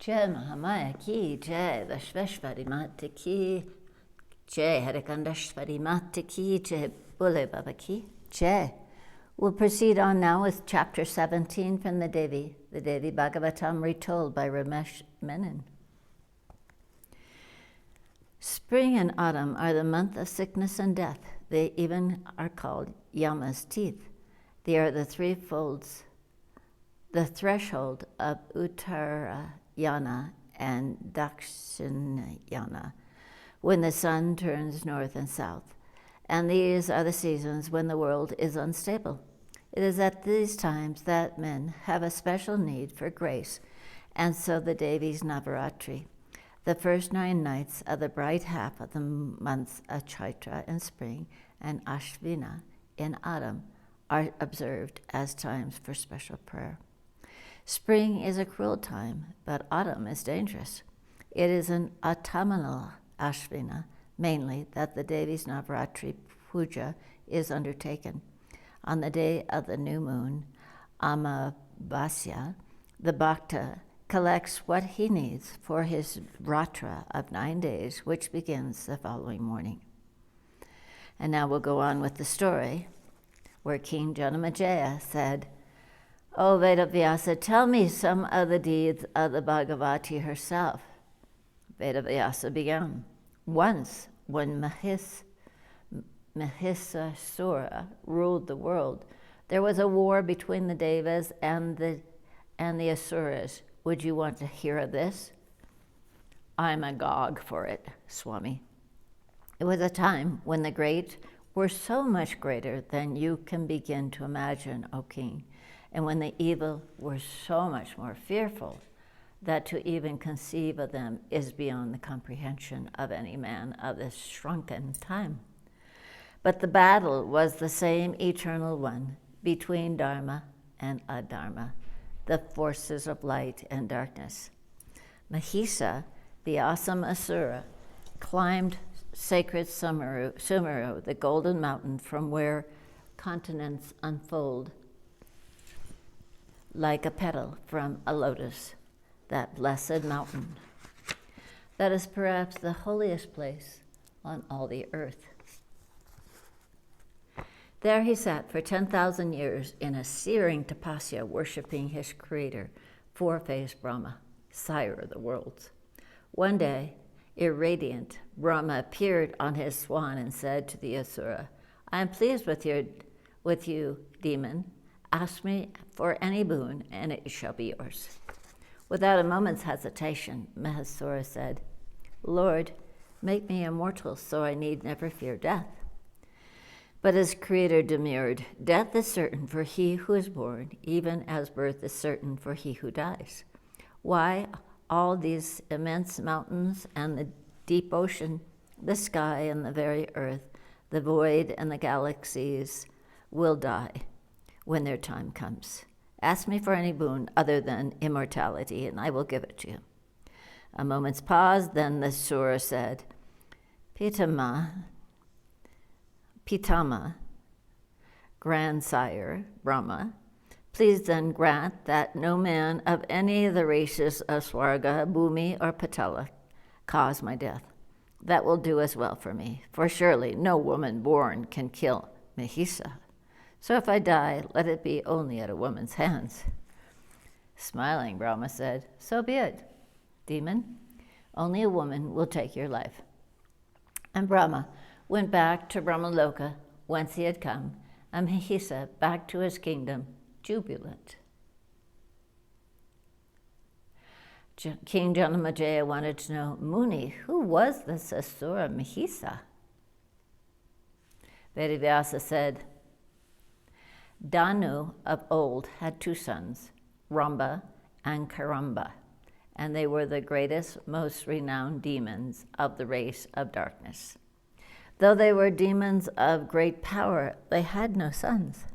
Jai Mahamaya ki Jai Vashveshvari Mata ki Jai Harikandashvari Mata ki Jai Bole Baba ki Jai. We'll proceed on now with chapter 17 from the Devi Bhagavatam retold by Ramesh Menon. Spring and autumn are the month of sickness and death. They even are called Yama's teeth. They are the threshold of Uttarayana and Dakshinayana, when the sun turns north and south. And these are the seasons when the world is unstable. It is at these times that men have a special need for grace, and so the Devi's Navaratri, the first 9 nights of the bright half of the months of Chaitra in spring and Ashvina in autumn, are observed as times for special prayer. Spring is a cruel time, but autumn is dangerous. It is an autumnal Ashvina, mainly, that the Devi's Navaratri puja is undertaken. On the day of the new moon, Amavasya, the Bhakta collects what he needs for his vratra of 9 days, which begins the following morning. And now we'll go on with the story, where King Janamejaya said, "O Vedavyasa, tell me some of the deeds of the Bhagavati herself." Vedavyasa began, "Once, when Mahisasura ruled the world, there was a war between the Devas and the Asuras. Would you want to hear of this?" "I'm agog for it, Swami." "It was a time when the great were so much greater than you can begin to imagine, O king, and when the evil were so much more fearful that to even conceive of them is beyond the comprehension of any man of this shrunken time. But the battle was the same eternal one between Dharma and Adharma, the forces of light and darkness. Mahisa, the awesome Asura, climbed sacred Sumeru, the golden mountain from where continents unfold like a petal from a lotus, that blessed mountain. That is perhaps the holiest place on all the earth. There he sat for 10,000 years in a searing tapasya, worshipping his creator, four-faced Brahma, sire of the worlds. One day, irradiant, Brahma appeared on his swan and said to the Asura, "I am pleased with you, demon. Ask me for any boon, and it shall be yours." Without a moment's hesitation, Mahasura said, "Lord, make me immortal so I need never fear death." But his creator demurred, "Death is certain for he who is born, even as birth is certain for he who dies. Why all these immense mountains and the deep ocean, the sky and the very earth, the void and the galaxies will die when their time comes. Ask me for any boon other than immortality, and I will give it to you." A moment's pause, then the Asura said, Pitama, grandsire Brahma, please then grant that no man of any of the races of Swarga, Bhumi, or Patala cause my death. That will do as well for me, for surely no woman born can kill Mahisa. So if I die, let it be only at a woman's hands." Smiling, Brahma said, "So be it, demon. Only a woman will take your life." And Brahma went back to Brahmaloka, whence he had come, and Mahisa back to his kingdom, jubilant. King Janamejaya wanted to know, "Muni, who was this Asura Mahisa?" Vedavyasa said, "Danu of old had 2 sons, Ramba and Karamba, and they were the greatest, most renowned demons of the race of darkness. Though they were demons of great power, they had no sons.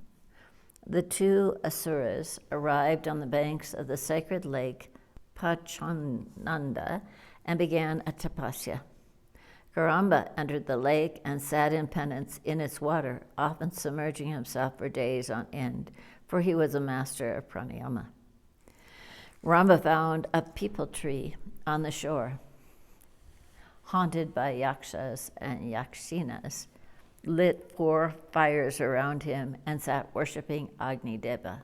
The 2 Asuras arrived on the banks of the sacred lake Pachananda and began a tapasya. Karamba entered the lake and sat in penance in its water, often submerging himself for days on end, for he was a master of pranayama. Ramba found a peepal tree on the shore, haunted by yakshas and yakshinas, lit 4 fires around him, and sat worshipping Agni Deva.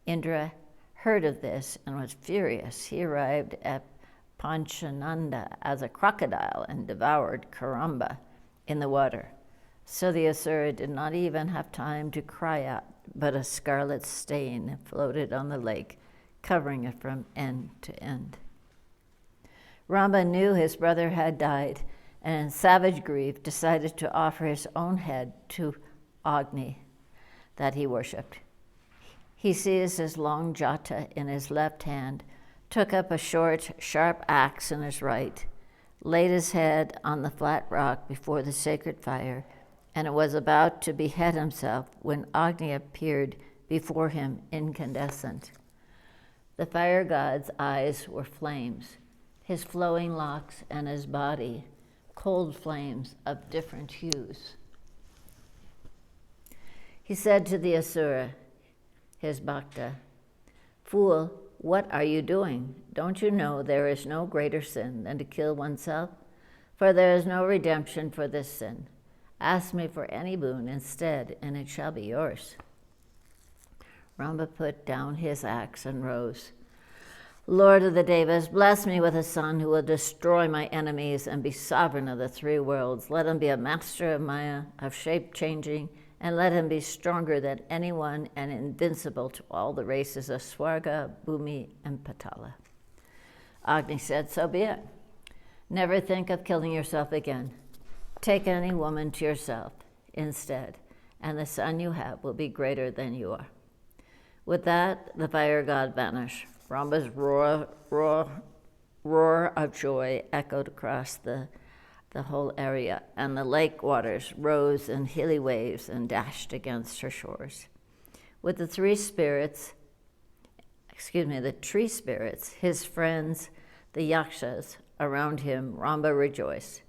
Indra heard of this and was furious. He arrived at Panchananda as a crocodile and devoured Karamba in the water. So the Asura did not even have time to cry out, but a scarlet stain floated on the lake, covering it from end to end. Ramba knew his brother had died, and in savage grief decided to offer his own head to Agni that he worshipped. He seized his long jata in his left hand, took up a short, sharp axe in his right, laid his head on the flat rock before the sacred fire, and was about to behead himself when Agni appeared before him incandescent. The fire god's eyes were flames, his flowing locks and his body cold flames of different hues. He said to the Asura, his bhakta, "Fool, what are you doing? Don't you know there is no greater sin than to kill oneself? For there is no redemption for this sin. Ask me for any boon instead, and it shall be yours." Ramba put down his axe and rose. "Lord of the Devas, bless me with a son who will destroy my enemies and be sovereign of the 3 worlds. Let him be a master of Maya, of shape-changing, and let him be stronger than anyone and invincible to all the races of Swarga, Bhumi, and Patala." Agni said, "So be it. Never think of killing yourself again. Take any woman to yourself instead, and the son you have will be greater than you are." With that, the fire god vanished. Ramba's roar of joy echoed across the whole area, and the lake waters rose in hilly waves and dashed against her shores. With the tree spirits, his friends, the yakshas, around him, Ramba rejoiced.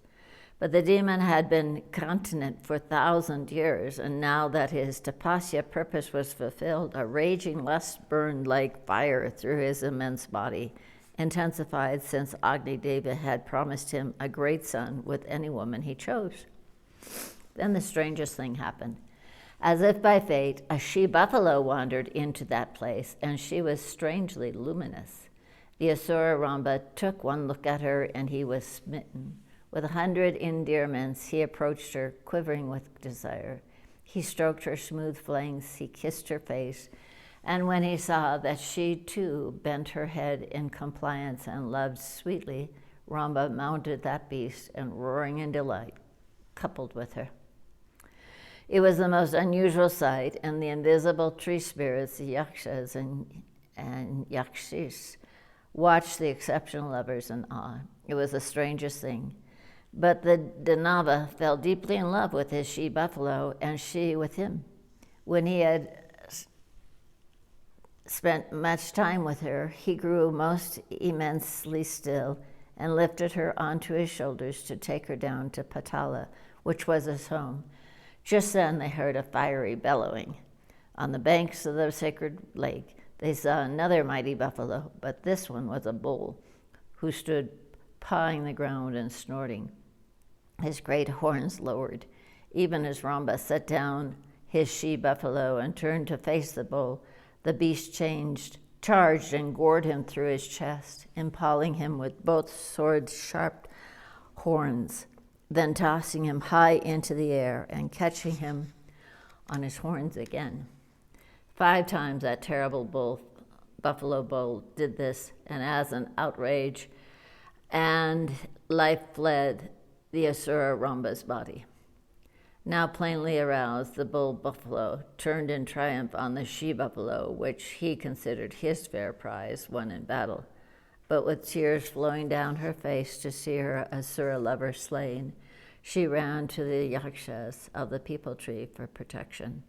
But the demon had been continent for 1,000 years, and now that his tapasya purpose was fulfilled, a raging lust burned like fire through his immense body, intensified since Agni Deva had promised him a great son with any woman he chose. Then the strangest thing happened. As if by fate, a she-buffalo wandered into that place, and she was strangely luminous. The Asura Ramba took one look at her, and he was smitten. With 100 endearments, he approached her, quivering with desire. He stroked her smooth flanks, he kissed her face, and when he saw that she too bent her head in compliance and loved sweetly, Ramba mounted that beast and, roaring in delight, coupled with her. It was the most unusual sight, and the invisible tree spirits, the yakshas and yakshis, watched the exceptional lovers in awe. It was the strangest thing. But the Danava fell deeply in love with his she-buffalo, and she with him. When he had spent much time with her, he grew most immensely still and lifted her onto his shoulders to take her down to Patala, which was his home. Just then they heard a fiery bellowing. On the banks of the sacred lake, they saw another mighty buffalo, but this one was a bull who stood pawing the ground and snorting, his great horns lowered. Even as Ramba set down his she-buffalo and turned to face the bull, the beast charged and gored him through his chest, impaling him with both sword-sharp horns, then tossing him high into the air and catching him on his horns again. 5 times that terrible buffalo bull did this, and as an outrage and life fled the Asura Ramba's body. Now plainly aroused, the bull buffalo turned in triumph on the she-buffalo, which he considered his fair prize won in battle. But with tears flowing down her face to see her Asura lover slain, she ran to the yakshas of the peepal tree for protection.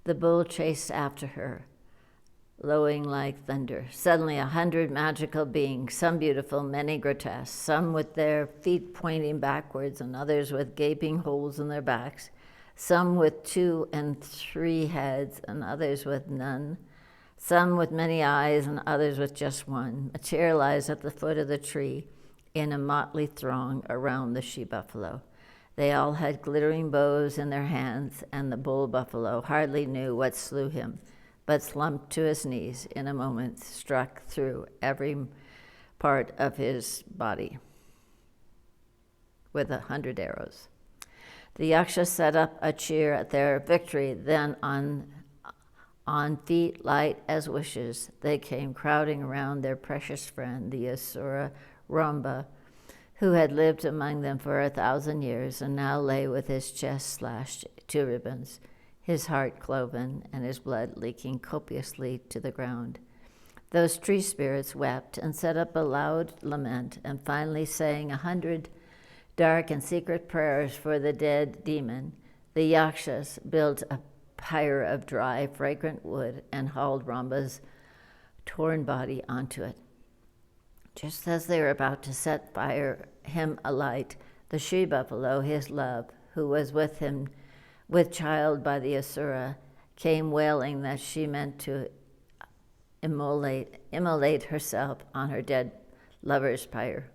The bull chased after her, lowing like thunder. Suddenly 100 magical beings, some beautiful, many grotesque, some with their feet pointing backwards and others with gaping holes in their backs, some with 2 and 3 heads and others with none, some with many eyes and others with just one, materialized at the foot of the tree in a motley throng around the she-buffalo. They all had glittering bows in their hands, and the bull buffalo hardly knew what slew him, but slumped to his knees in a moment, struck through every part of his body with 100 arrows. The Yakshas set up a cheer at their victory. Then on feet light as wishes, they came crowding around their precious friend, the Asura Ramba, who had lived among them for 1,000 years and now lay with his chest slashed to ribbons, his heart cloven, and his blood leaking copiously to the ground. Those tree spirits wept and set up a loud lament, and finally saying 100 dark and secret prayers for the dead demon, the Yakshas built a pyre of dry, fragrant wood and hauled Ramba's torn body onto it. Just as they were about to set him alight, the she-buffalo, his love, who was with him with child by the Asura, came wailing that she meant to immolate herself on her dead lover's pyre.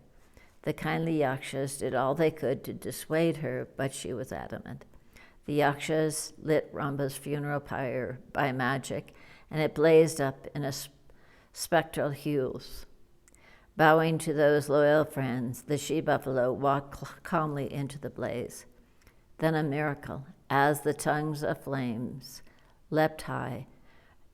The kindly Yakshas did all they could to dissuade her, but she was adamant. The Yakshas lit Ramba's funeral pyre by magic, and it blazed up in a spectral hues. Bowing to those loyal friends, the she-buffalo walked calmly into the blaze. Then a miracle, as the tongues of flames leapt high,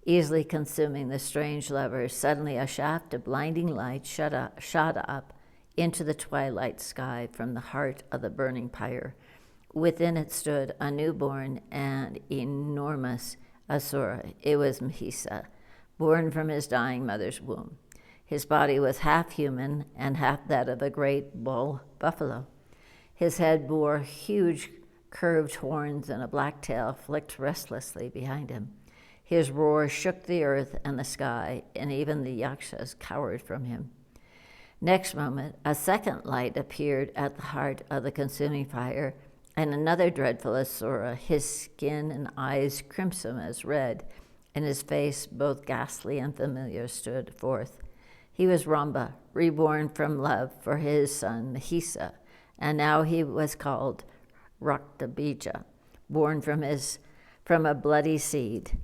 easily consuming the strange lovers. Suddenly a shaft of blinding light shot up into the twilight sky from the heart of the burning pyre. Within it stood a newborn and enormous Asura. It was Mahisa, born from his dying mother's womb. His body was half human and half that of a great bull buffalo. His head bore huge curved horns, and a black tail flicked restlessly behind him. His roar shook the earth and the sky, and even the Yakshas cowered from him. Next moment, a second light appeared at the heart of the consuming fire, and another dreadful Asura, his skin and eyes crimson as red, and his face both ghastly and familiar, stood forth. He was Ramba, reborn from love for his son Mahisa, and now he was called Raktabija, born from a bloody seed,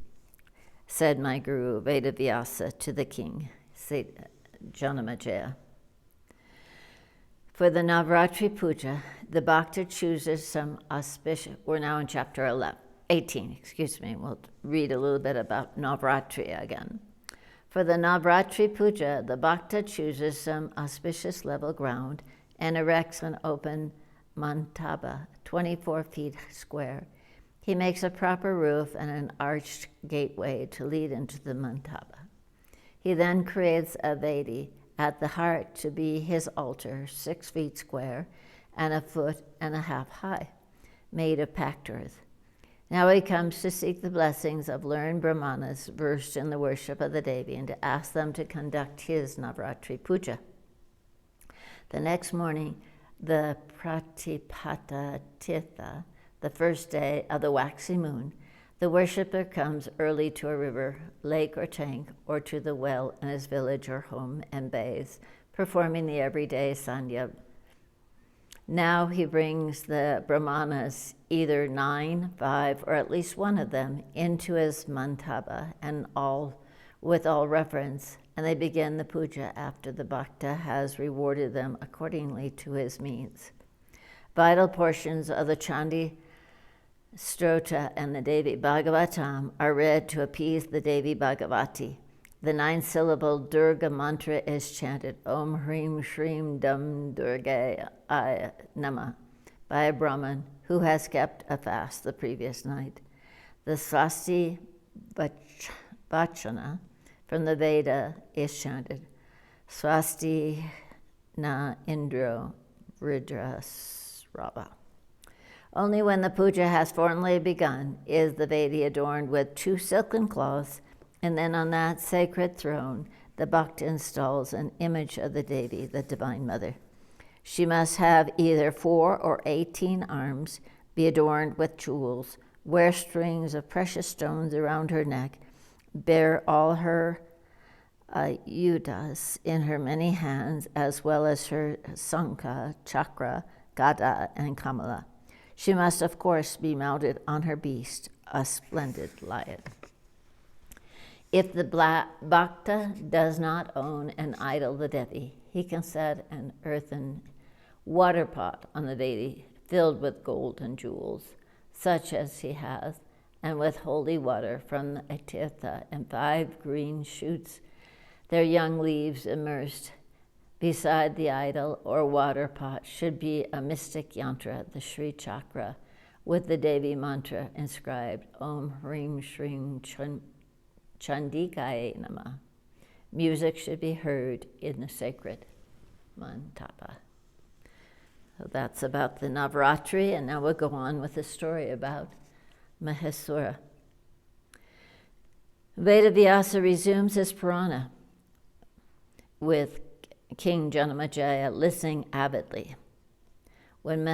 said my guru Vedavyasa to the king, Janamajaya. For the Navratri Puja, the Bhakta chooses some auspicious, we're now in chapter 18, we'll read a little bit about Navratri again. For the Navratri Puja, the Bhakta chooses some auspicious level ground and erects an open mantaba, 24 feet square. He makes a proper roof and an arched gateway to lead into the mantaba. He then creates a vedi at the heart to be his altar, 6 feet square and 1.5 feet high, made of packed earth. Now he comes to seek the blessings of learned Brahmanas versed in the worship of the Devi and to ask them to conduct his Navratri Puja. The next morning, the Pratipata Tirtha, the first day of the waxy moon, the worshipper comes early to a river, lake, or tank, or to the well in his village or home and bathes, performing the everyday sandhya. Now he brings the Brahmanas, either 9, 5, or at least one of them, into his mantaba, and with all reverence, and they begin the puja after the bhakta has rewarded them accordingly to his means. Vital portions of the Chandi Strota and the Devi Bhagavatam are read to appease the Devi Bhagavati. The 9-syllable Durga mantra is chanted, Om Hrim Shrim Dam Durga Aya Nama, by a Brahmin who has kept a fast the previous night. The Swasti Vachana from the Veda is chanted, Swasti Na Indro Vridrasrava. Only when the puja has formally begun is the Vedi adorned with 2 silken cloths, and then on that sacred throne, the Bhakta installs an image of the Devi, the Divine Mother. She must have either 4 or 18 arms, be adorned with jewels, wear strings of precious stones around her neck, bear all her yudas in her many hands, as well as her sankha, chakra, gada, and kamala. She must, of course, be mounted on her beast, a splendid lion. If the bhakta does not own an idol, the Devi, he can set an earthen water pot on the Devi filled with gold and jewels, such as he has, and with holy water from the tirtha and 5 green shoots, their young leaves immersed. Beside the idol or water pot should be a mystic yantra, the Sri Chakra, with the Devi mantra inscribed, Om Hrim Shrim Chandikaye Namah. Music should be heard in the sacred mantapa. So that's about the Navaratri, and now we'll go on with the story about Mahesura. Vedavyasa resumes his Purana with King Janamejaya listening avidly. When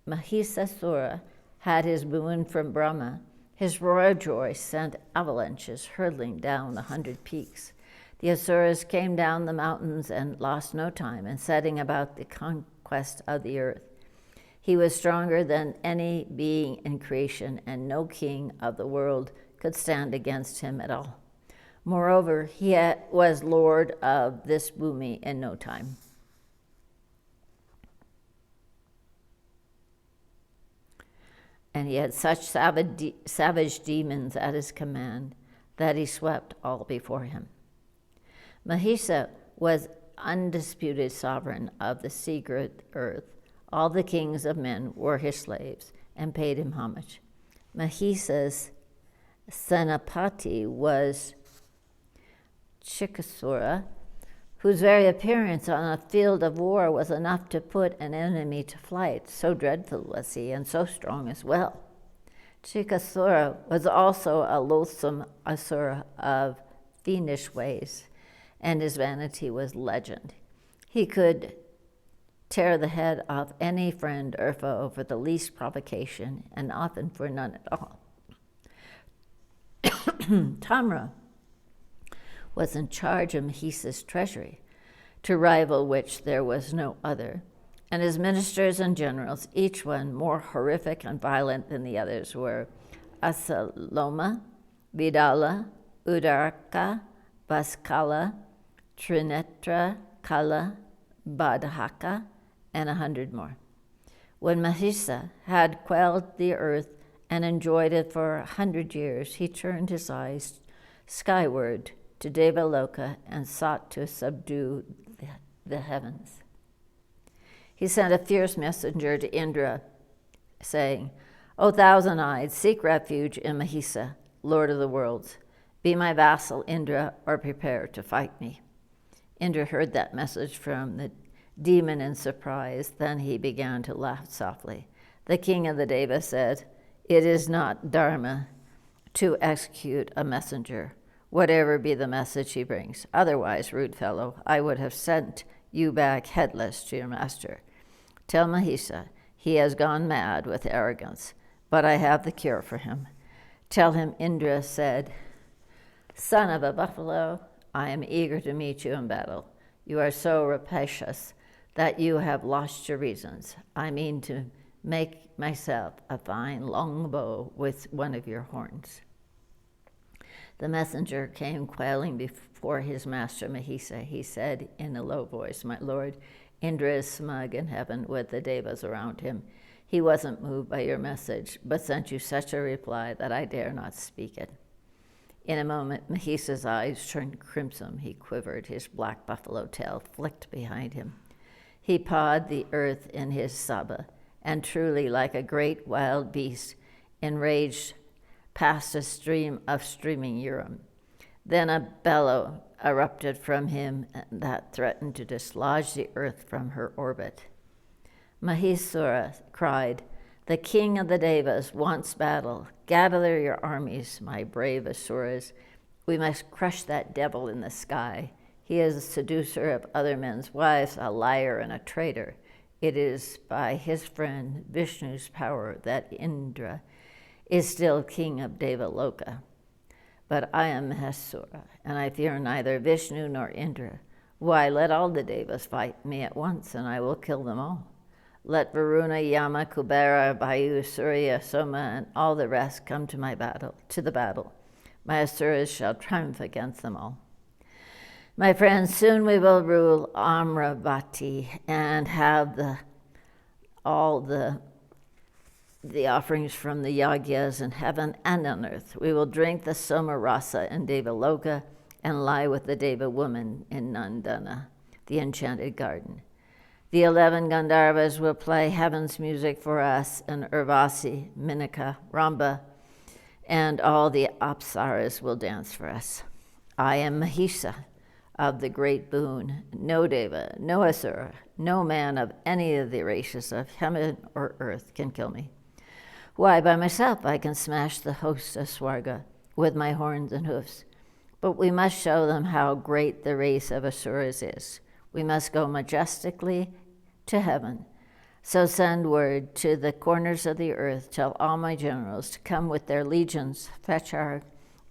Mahisasura had his boon from Brahma, his royal joy sent avalanches hurtling down 100 peaks. The Asuras came down the mountains and lost no time in setting about the conquest of the earth. He was stronger than any being in creation, and no king of the world could stand against him at all. Moreover, he was lord of this bhumi in no time. And he had such savage demons at his command that he swept all before him. Mahisa was undisputed sovereign of the secret earth. All the kings of men were his slaves and paid him homage. Mahisa's Senapati was Chikasura, whose very appearance on a field of war was enough to put an enemy to flight. So dreadful was he, and so strong as well. Chikasura was also a loathsome asura of fiendish ways, and his vanity was legend. He could tear the head off any friend or foe for the least provocation, and often for none at all. Tamra was in charge of Mahisa's treasury, to rival which there was no other, and his ministers and generals, each one more horrific and violent than the others, were Asaloma, Vidala, Udaraka, Vaskala, Trinetra, Kala, Badhaka, and 100 more. When Mahisa had quelled the earth and enjoyed it for 100 years, he turned his eyes skyward to Devaloka and sought to subdue the heavens. He sent a fierce messenger to Indra, saying, O thousand-eyed, seek refuge in Mahisa, Lord of the worlds. Be my vassal, Indra, or prepare to fight me. Indra heard that message from the demon in surprise. Then he began to laugh softly. The king of the Devas said, It is not dharma to execute a messenger, whatever be the message he brings. Otherwise, rude fellow, I would have sent you back headless to your master. Tell Mahisa he has gone mad with arrogance, but I have the cure for him. Tell him Indra said, Son of a buffalo, I am eager to meet you in battle. You are so rapacious that you have lost your reasons. I mean to make myself a fine long bow with one of your horns. The messenger came quailing before his master Mahisa. He said in a low voice, My lord, Indra is smug in heaven with the devas around him. He wasn't moved by your message, but sent you such a reply that I dare not speak it. In a moment, Mahisa's eyes turned crimson. He quivered. His black buffalo tail flicked behind him. He pawed the earth in his sabha, and truly, like a great wild beast, enraged, passed a stream of streaming urine. Then a bellow erupted from him that threatened to dislodge the earth from her orbit. Mahisura cried, The king of the Devas wants battle. Gather your armies, my brave Asuras. We must crush that devil in the sky. He is a seducer of other men's wives, a liar and a traitor. It is by his friend Vishnu's power that Indra is still king of Devaloka. But I am Maheshwara, and I fear neither Vishnu nor Indra. Why, let all the devas fight me at once, and I will kill them all. Let Varuna, Yama, Kubera, Vayu, Surya, Soma, and all the rest come to the battle. My asuras shall triumph against them all. My friends, soon we will rule Amravati and have all the offerings from the yagyas in heaven and on earth. We will drink the Soma Rasa in Devaloka and lie with the Deva woman in Nandana, the enchanted garden. The 11 Gandharvas will play heaven's music for us in Urvasi, Minika, Ramba, and all the Apsaras will dance for us. I am Mahisa of the great boon. No Deva, no Asura, no man of any of the races of heaven or earth can kill me. Why, by myself I can smash the hosts of Swarga with my horns and hoofs. But we must show them how great the race of Asuras is. We must go majestically to heaven. So send word to the corners of the earth, tell all my generals to come with their legions, fetch our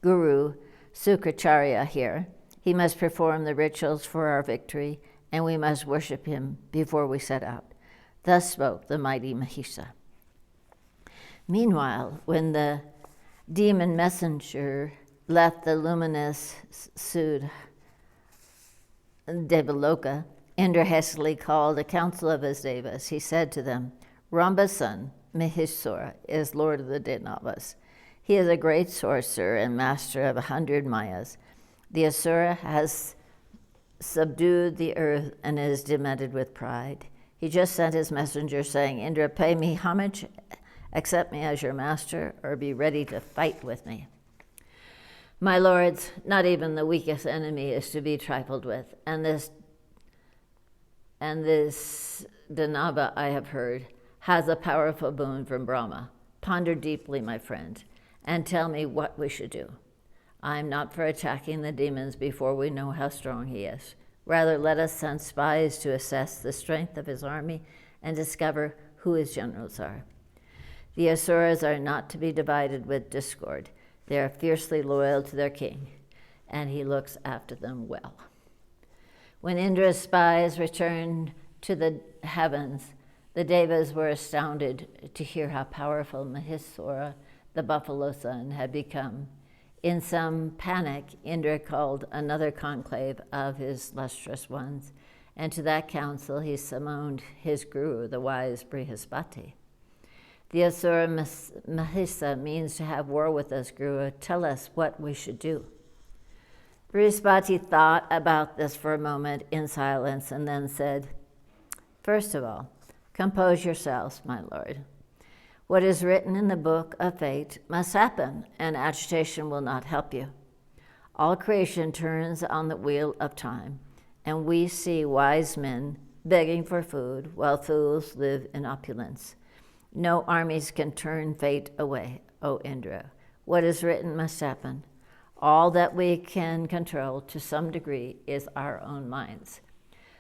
guru, Sukracharya here. He must perform the rituals for our victory, and we must worship him before we set out. Thus spoke the mighty Mahisa. Meanwhile, when the demon messenger left the luminous Sud Devaloka, Indra hastily called a council of his devas. He said to them, Ramba's son, Maheshwara, is lord of the Danavas. He is a great sorcerer and master of 100 mayas. The Asura has subdued the earth and is demented with pride. He just sent his messenger saying, Indra, pay me homage, accept me as your master, or be ready to fight with me. My lords, not even the weakest enemy is to be trifled with, and this Danava, I have heard, has a powerful boon from Brahma. Ponder deeply, my friend, and tell me what we should do. I am not for attacking the demons before we know how strong he is. Rather, let us send spies to assess the strength of his army and discover who his generals are. The Asuras are not to be divided with discord. They are fiercely loyal to their king, and he looks after them well. When Indra's spies returned to the heavens, the Devas were astounded to hear how powerful Maheshwara, the buffalo son, had become. In some panic, Indra called another conclave of his lustrous ones, and to that council he summoned his guru, the wise Brihaspati. The Asura Mahisa means to have war with us, Guru. Tell us what we should do. Brihaspati thought about this for a moment in silence and then said, First of all, compose yourselves, my lord. What is written in the book of fate must happen, and agitation will not help you. All creation turns on the wheel of time, and we see wise men begging for food while fools live in opulence. No armies can turn fate away, O Indra. What is written must happen. All that we can control to some degree is our own minds.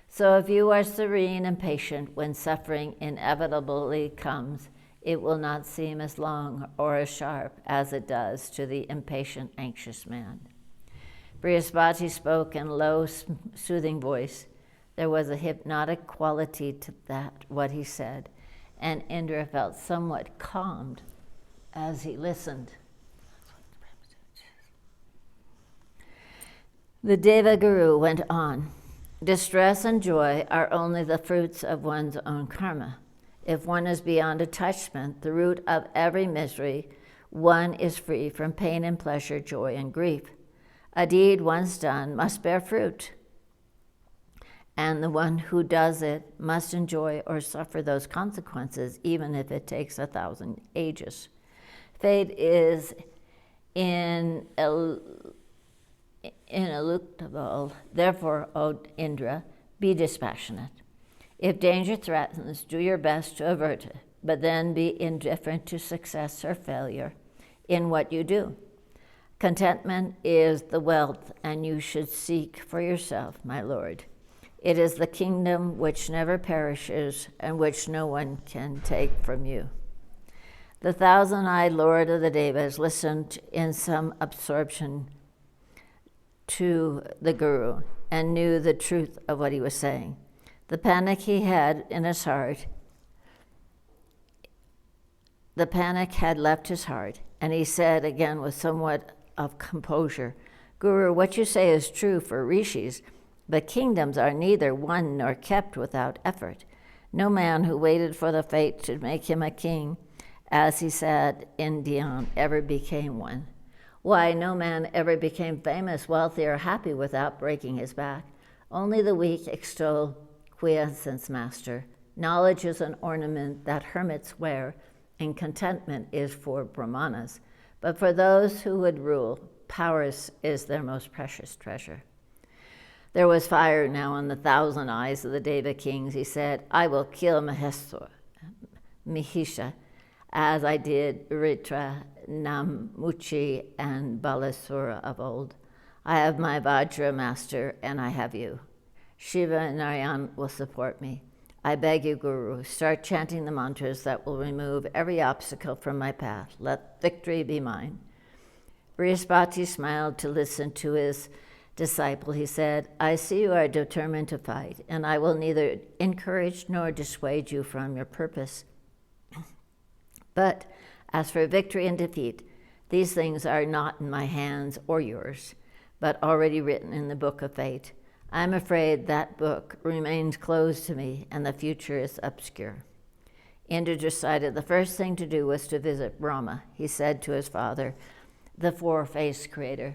So if you are serene and patient when suffering inevitably comes, it will not seem as long or as sharp as it does to the impatient, anxious man. Brihaspati spoke in low, soothing voice. There was a hypnotic quality to what he said, and Indra felt somewhat calmed as he listened. The Deva Guru went on. Distress and joy are only the fruits of one's own karma. If one is beyond attachment, the root of every misery, one is free from pain and pleasure, joy and grief. A deed once done must bear fruit, and the one who does it must enjoy or suffer those consequences, even if it takes 1,000 ages. Fate is ineluctable. Therefore, O Indra, be dispassionate. If danger threatens, do your best to avert it, but then be indifferent to success or failure in what you do. Contentment is the wealth, and you should seek for yourself, my lord. It is the kingdom which never perishes and which no one can take from you. The thousand-eyed lord of the Devas listened in some absorption to the guru and knew the truth of what he was saying. The panic he had in his heart, the panic had left his heart, and he said again with somewhat of composure, Guru, what you say is true for rishis, but kingdoms are neither won nor kept without effort. No man who waited for the fate to make him a king, as he said in Dion, ever became one. Why, no man ever became famous, wealthy, or happy without breaking his back. Only the weak extol quiescence, master. Knowledge is an ornament that hermits wear, and contentment is for brahmanas. But for those who would rule, power is their most precious treasure. There was fire now in the 1,000 eyes of the Deva kings. He said, I will kill Mahisha, as I did Ritra, Namuchi, and Balasura of old. I have my Vajra master, and I have you. Shiva and Narayan will support me. I beg you, Guru, start chanting the mantras that will remove every obstacle from my path. Let victory be mine. Brihaspati smiled to listen to his disciple. He said, I see you are determined to fight, and I will neither encourage nor dissuade you from your purpose. But as for victory and defeat, these things are not in my hands or yours, but already written in the book of fate. I'm afraid that book remains closed to me, and the future is obscure. Indra decided the first thing to do was to visit Brahma. He said to his father, the four-faced creator,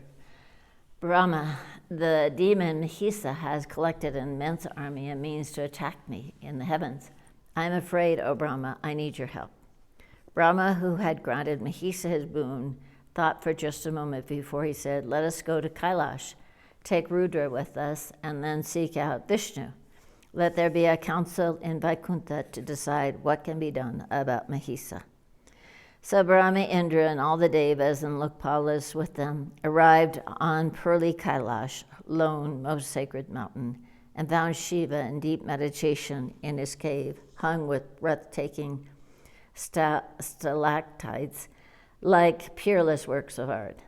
Brahma, the demon Hisa has collected an immense army and means to attack me in the heavens. I'm afraid, O Brahma, I need your help. Brahma, who had granted Mahisa his boon, thought for just a moment before he said, let us go to Kailash, take Rudra with us, and then seek out Vishnu. Let there be a council in Vaikuntha to decide what can be done about Mahisa. So Brahma, Indra, and all the Devas and Lokpalas with them arrived on pearly Kailash, lone, most sacred mountain, and found Shiva in deep meditation in his cave, hung with breathtaking stalactites like peerless works of art.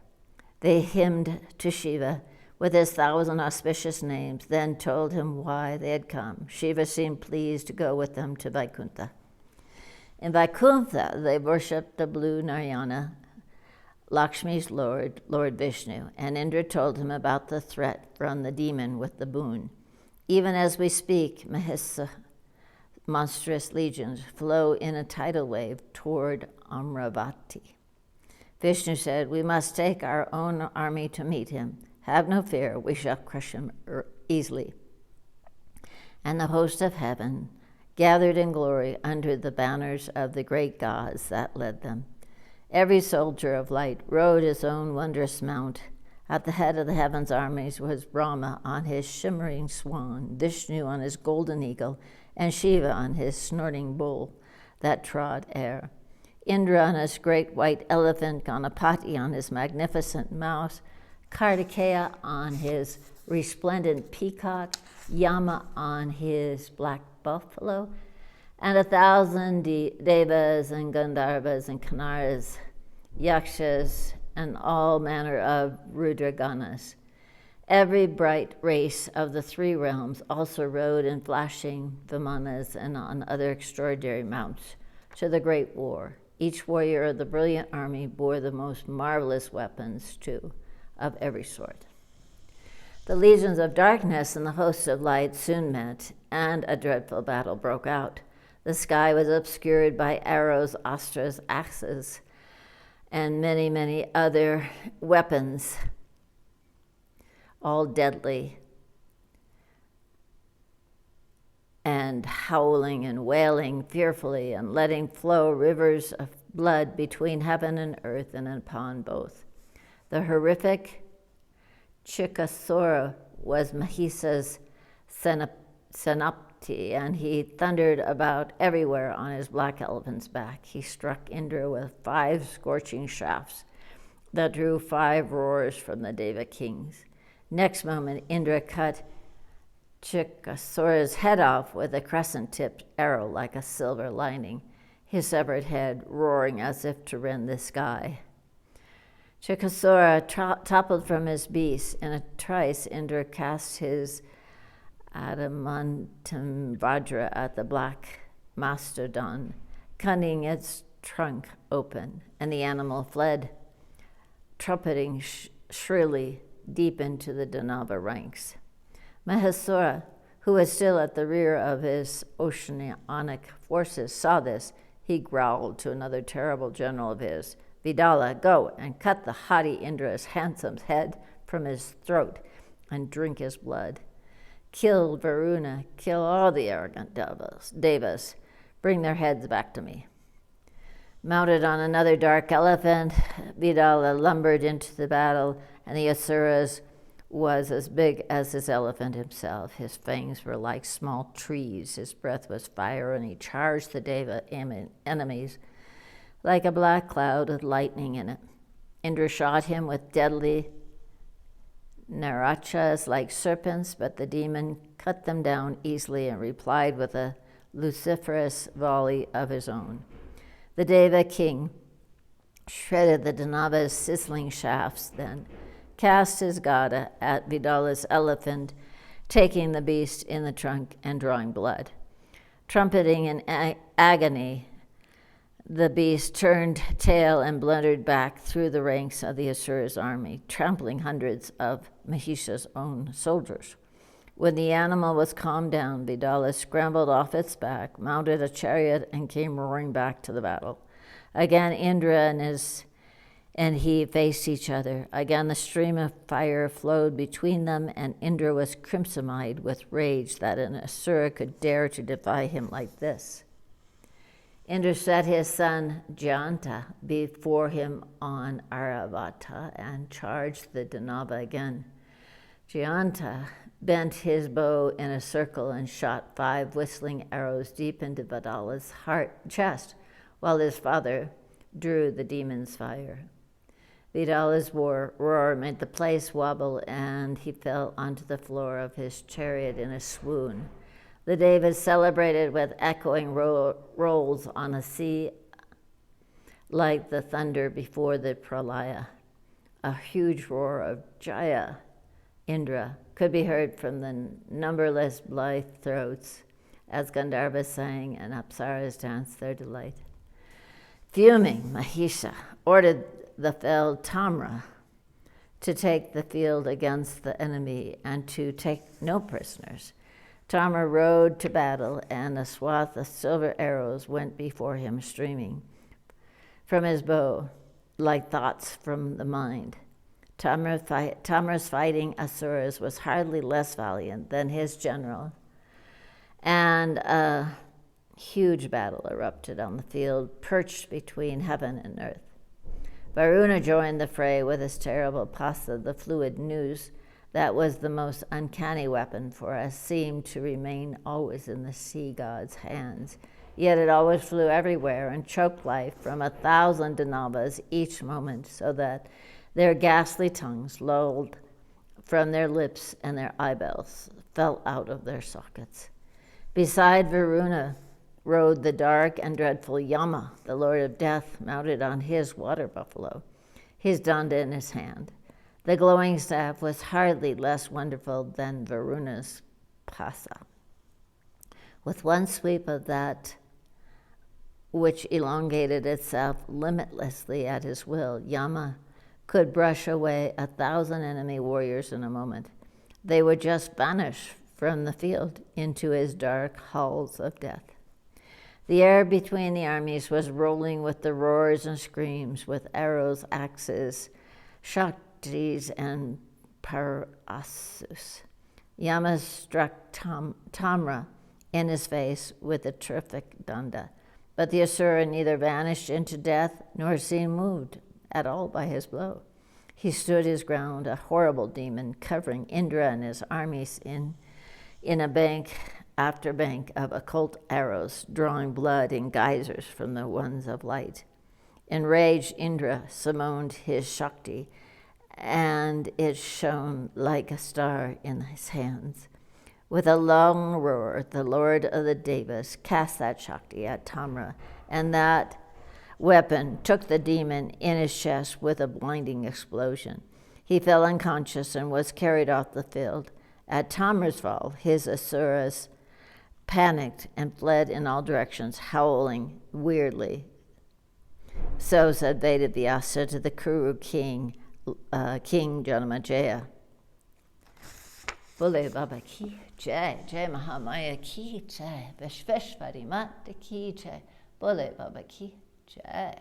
They hymned to Shiva with his 1,000 auspicious names, then told him why they had come. Shiva seemed pleased to go with them to Vaikuntha. In Vaikuntha, they worshipped the blue Narayana, Lakshmi's lord, Lord Vishnu, and Indra told him about the threat from the demon with the boon. Even as we speak, Mahisa, monstrous legions, flow in a tidal wave toward Amravati. Vishnu said, we must take our own army to meet him. Have no fear, we shall crush him easily. And the host of heaven gathered in glory under the banners of the great gods that led them. Every soldier of light rode his own wondrous mount. At the head of the heaven's armies was Brahma on his shimmering swan, Vishnu on his golden eagle, and Shiva on his snorting bull that trod air. Indra on his great white elephant, Ganapati on his magnificent mouse, Kartikeya on his resplendent peacock, Yama on his black buffalo, and 1,000 devas and gandharvas and kannaras, yakshas, and all manner of rudraganas. Every bright race of the 3 realms also rode in flashing vimanas and on other extraordinary mounts to the great war. Each warrior of the brilliant army bore the most marvelous weapons, too, of every sort. The legions of darkness and the hosts of light soon met, and a dreadful battle broke out. The sky was obscured by arrows, astras, axes, and many, many other weapons, all deadly, and howling and wailing fearfully and letting flow rivers of blood between heaven and earth and upon both. The horrific Chikasura was Mahisa's Senapti, and he thundered about everywhere on his black elephant's back. He struck Indra with 5 scorching shafts that drew 5 roars from the Deva kings. Next moment, Indra cut Chikasura's head off with a crescent-tipped arrow like a silver lining. his severed head roaring as if to rend the sky. Chikasura toppled from his beast. In a trice, Indra cast his adamantum vajra at the black mastodon, cutting its trunk open, and the animal fled, trumpeting shrilly deep into the Danava ranks. Mahesura, who was still at the rear of his oceanic forces, saw this. He growled to another terrible general of his, Vidala, go and cut the haughty Indra's handsome head from his throat and drink his blood. Kill Varuna, kill all the arrogant devas. Bring their heads back to me. Mounted on another dark elephant, Vidala lumbered into the battle, and the Asuras was as big as his elephant himself. His fangs were like small trees. His breath was fire, and he charged the Deva enemies like a black cloud with lightning in it. Indra shot him with deadly narachas like serpents, but the demon cut them down easily and replied with a luciferous volley of his own. The Deva king shredded the Danava's sizzling shafts, then cast his gada at Vidala's elephant, taking the beast in the trunk and drawing blood. Trumpeting in agony, the beast turned tail and blundered back through the ranks of the Asura's army, trampling hundreds of Mahisha's own soldiers. When the animal was calmed down, Vidala scrambled off its back, mounted a chariot, and came roaring back to the battle. Again, Indra and he faced each other. Again, the stream of fire flowed between them, and Indra was crimson-eyed with rage that an Asura could dare to defy him like this. Indra set his son Jayanta before him on Aravata and charged the Danava again. Jayanta bent his bow in a circle and shot 5 whistling arrows deep into Vidala's chest, while his father drew the demon's fire. Vidala's roar made the place wobble, and he fell onto the floor of his chariot in a swoon. The Devas celebrated with echoing rolls on a sea like the thunder before the pralaya. A huge roar of Jaya, Indra, could be heard from the numberless blithe throats as Gandharvas sang and Apsaras danced their delight. Fuming, Mahisha ordered the felled Tamra to take the field against the enemy and to take no prisoners. Tamra rode to battle, and a swath of silver arrows went before him, streaming from his bow like thoughts from the mind. Tamra's fighting Asuras was hardly less valiant than his general, and a huge battle erupted on the field perched between heaven and earth. Varuna joined the fray with his terrible pasa, the fluid noose that was the most uncanny weapon, for it seemed to remain always in the sea god's hands. Yet it always flew everywhere and choked life from 1,000 Danavas each moment, so that their ghastly tongues lolled from their lips and their eyeballs fell out of their sockets. Beside Varuna rode the dark and dreadful Yama, the lord of death, mounted on his water buffalo, his danda in his hand. The glowing staff was hardly less wonderful than Varuna's pasa. With one sweep of that which elongated itself limitlessly at his will, Yama could brush away 1,000 enemy warriors in a moment. They would just vanish from the field into his dark halls of death. The air between the armies was rolling with the roars and screams, with arrows, axes, shaktis, and parasus. Yama struck Tamra in his face with a terrific danda, but the Asura neither vanished into death nor seemed moved at all by his blow. He stood his ground, a horrible demon, covering Indra and his armies in a bank after bank of occult arrows, drawing blood in geysers from the ones of light. Enraged, Indra summoned his Shakti, and it shone like a star in his hands. With a long roar, the lord of the Devas cast that Shakti at Tamra, and that weapon took the demon in his chest with a blinding explosion. He fell unconscious and was carried off the field. At Tamrisval, his asuras panicked and fled in all directions, howling weirdly. So said Vedavyasa to the Kuru king, King Janamejaya. Bole Baba ki jai, Jai Mahamaya ki jai, Vishveshwari Mata ki jai, Bole Baba ki jai.